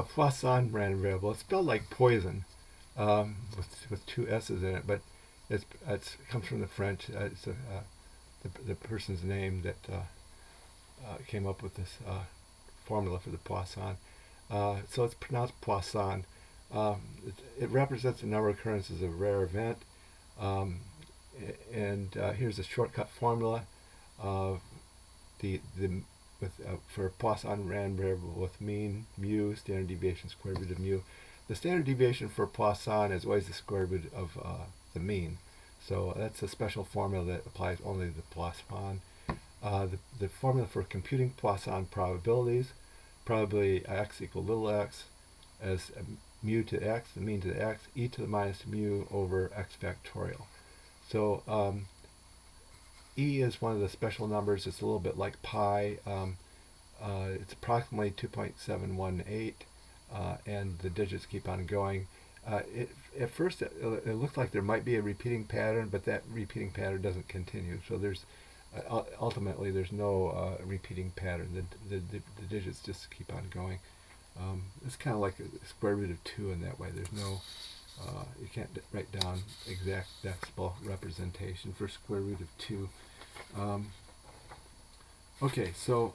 Poisson random variable. It's spelled like poison, with two S's in it, but it comes from the French. It's the person's name that came up with this formula for the Poisson. So it's pronounced Poisson. It represents the number of occurrences of a rare event. And here's a shortcut formula. For Poisson random variable with mean, mu, standard deviation, square root of mu. The standard deviation for Poisson is always the square root of the mean. So that's a special formula that applies only to the Poisson. The formula for computing Poisson probabilities, probability x equal little x as mu to x, the mean to the x, e to the minus mu over x factorial. So e is one of the special numbers. It's a little bit like pi. It's approximately 2.718, and the digits keep on going. At first, it looks like there might be a repeating pattern, but that repeating pattern doesn't continue. So there's ultimately there's no repeating pattern. The digits just keep on going. It's kind of like a square root of 2 in that way. There's no you can't write down exact decimal representation for square root of 2. Okay, so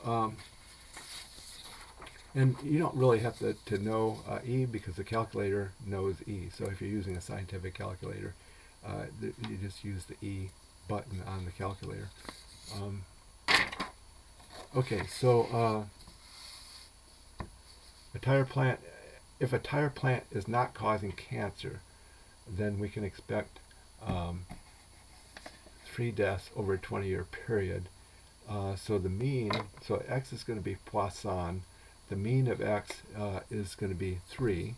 and you don't really have to know E, because the calculator knows E. So if you're using a scientific calculator, you just use the E button on the calculator. Okay, so a tire plant. If a tire plant is not causing cancer, then we can expect 3 deaths over a 20-year period. So the mean, so x is going to be Poisson. The mean of x is going to be 3,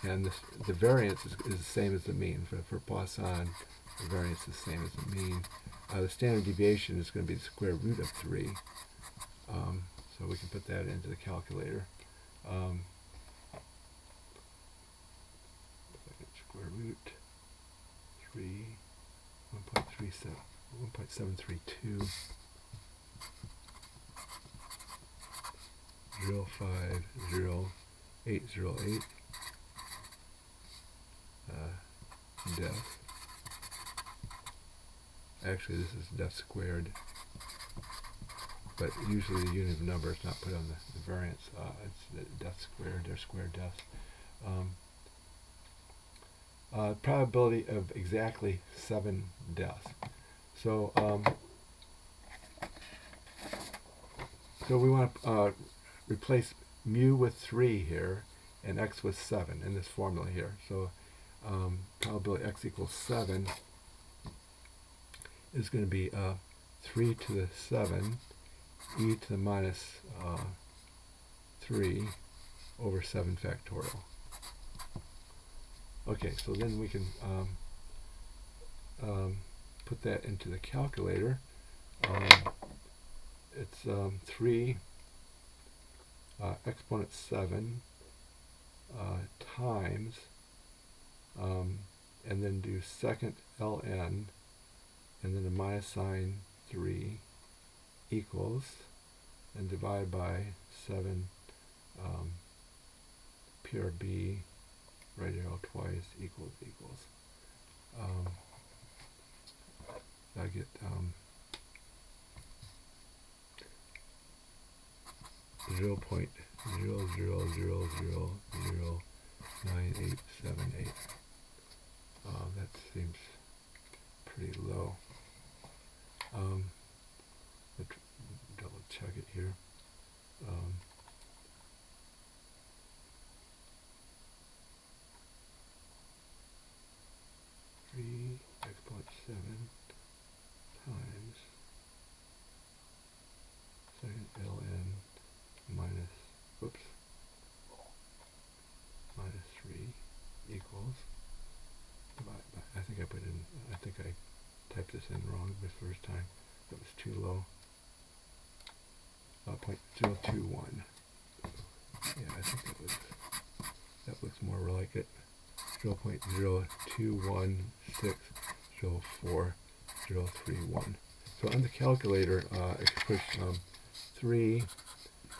and the variance is the same as the mean. For Poisson, the variance is the same as the mean. The standard deviation is going to be the square root of 3. So we can put that into the calculator. Square root 3, 1.732, 0.50808, death. Actually, this is death squared, but usually the unit of number is not put on the variance. It's the death squared, they're square deaths. Probability of exactly 7 deaths. So so we want to replace mu with 3 here and x with 7 in this formula here. So probability x equals 7 is going to be 3 to the 7 e to the minus 3 over 7 factorial. Okay, so then we can put that into the calculator. It's 3 exponent 7 times, and then do second ln, and then a minus sign 3 equals, and divide by 7 PRB, right arrow twice, equals. I get 0.00009878. That seems pretty low. Let's double check it here. 3 exponent 7 times second ln minus 3 equals, divide by, I think I typed this in wrong the first time. That was too low. 0.021. Yeah, I think that looks more like it. 0.021604031. So on the calculator, I can push 3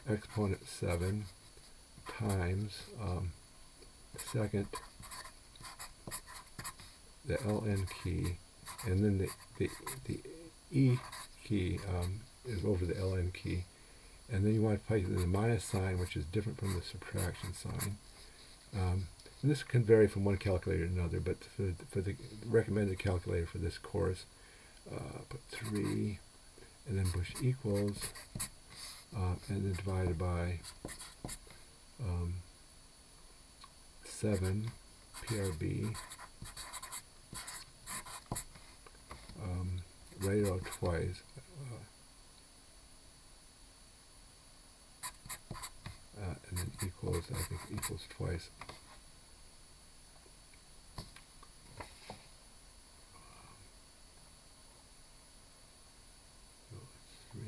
exponent 7 times second the ln key, and then the e key is over the ln key, and then you want to place the minus sign, which is different from the subtraction sign. And this can vary from one calculator to another, but for the recommended calculator for this course, put 3, and then push equals, and then divided by 7 PRB. Write it out twice. And then equals, I think equals twice. So it's 3,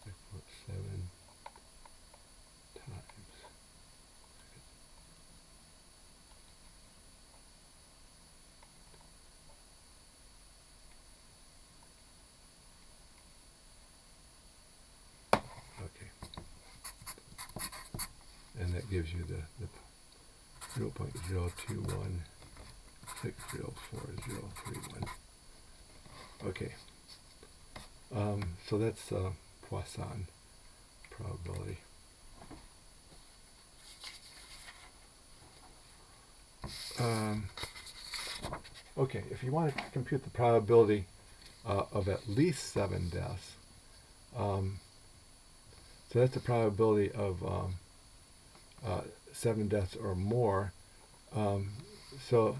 6.7 times. Okay. And that gives you the 0.021604031. Okay. So that's Poisson probability. Okay, if you want to compute the probability of at least 7 deaths, so that's the probability of 7 deaths or more. So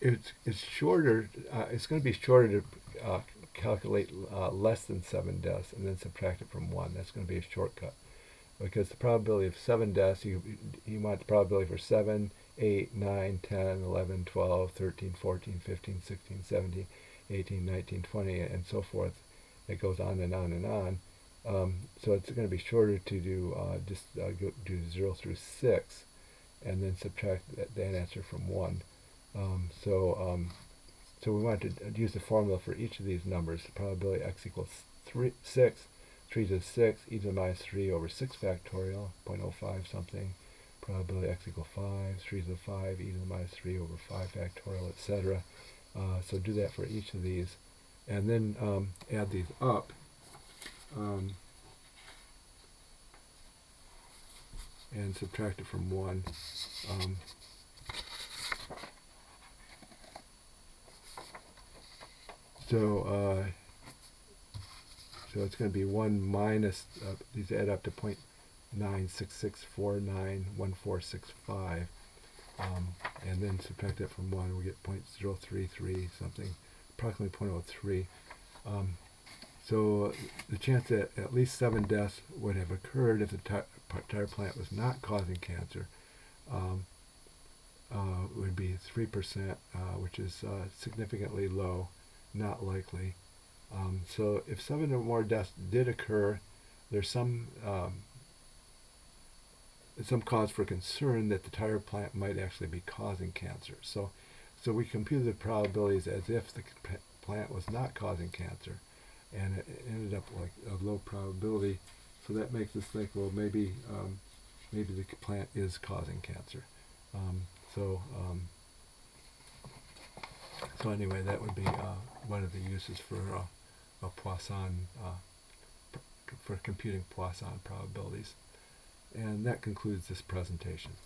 it's shorter. It's going to be shorter to calculate less than 7 deaths and then subtract it from 1. That's going to be a shortcut, because the probability of 7 deaths, you want the probability for 7, 8, 9, 10, 11, 12, 13, 14, 15, 16, 17, 18, 19, 20, and so forth. It goes on and on and on. So it's going to be shorter to do do 0 through 6, and then subtract that answer from 1. So we want to use the formula for each of these numbers. The probability x equals 6, 3 to the 6, e to the minus 3 over 6 factorial, 0.05 something. Probability x equals 5, 3 to the 5, e to the minus 3 over 5 factorial, etc. So do that for each of these, and then add these up. And subtract it from 1. So it's going to be 1 minus, these add up to 0.966491465, and then subtract that from 1, we get 0.033 something, approximately 0.03. So the chance that at least 7 deaths would have occurred if the tire plant was not causing cancer would be 3%, which is significantly low, not likely. So if 7 or more deaths did occur, there's some cause for concern that the tire plant might actually be causing cancer. So we computed the probabilities as if the plant was not causing cancer, and it ended up like a low probability. So that makes us think, well, maybe the plant is causing cancer. So anyway, that would be one of the uses for Poisson, for computing Poisson probabilities. And that concludes this presentation.